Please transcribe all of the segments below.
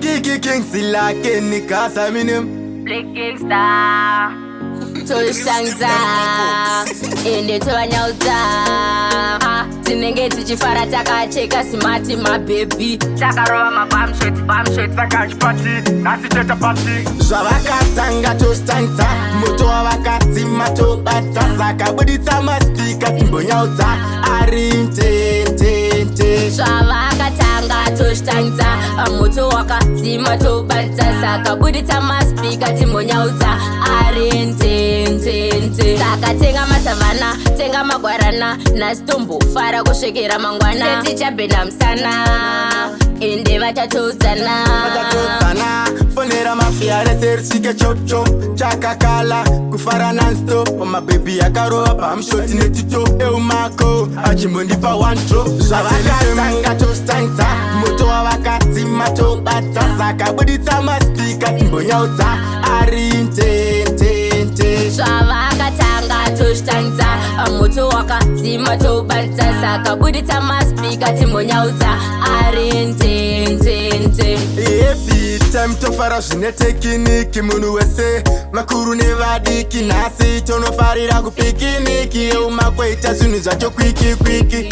Kingsley like any Gaza minim. Black Gangster. Toshangza ende tovanyauza tinenge tichifara takacheka simati mabebi takarova mabamshot takachipati nasi cheta pati zvavakatanga toshangza moto wavakadzima tobata sakabuditsa maspika timbonyaudza ari ntente zvavakatanga toshangza moto wakadzima tobata sakabuditsa maspika timbonyaudza ari ntente saka tenga masavana tenga magwarana nasitombo fara kusvekera mangwana setichabhenda musana ende vachatoudzana fonera mafia rese risvike chocho chakakala kufara nanstop mabhebi akarova pamshoti netito eumako achimbondipa 1 drop zvavakatanga tostanza moto wavakadzima tobata sakabuditsa maspika timbonyaudza ari ntente zvavakatanga toshitangidza moto wakadzima tobata sakabuditsa maspika timbonyaudza ari ntente time tofara zvine tekiniki munhu wese makuru nevadiki nhasi tonofarira kupikiniki eumakweita zvinhu zvacho kwiki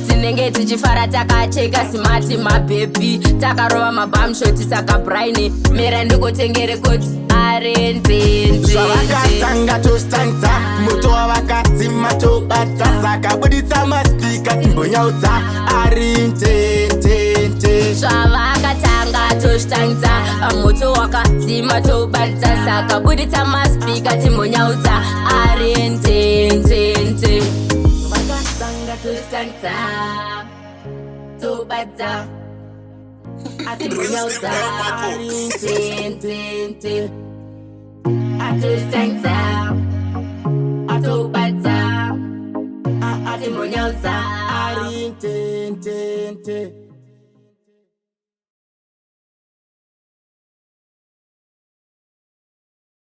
tinenge tichifara takacheka simati mabhebi takarova mabamshoti saka braini mera ndikotengerekoti ari ntente zvavakatanga toshitangidza moto wavakadzima tobata sakabuditsa maspika timbonyaudza ari ntente zvavakatanga toshitangidza moto wakadzima tobata sakabuditsa maspika timbonyaudza ari ntente vakatanga toshitangidza tobata atimbonyaudza ari ntente atoshitangidza atobata atimbonyaudza ari ntente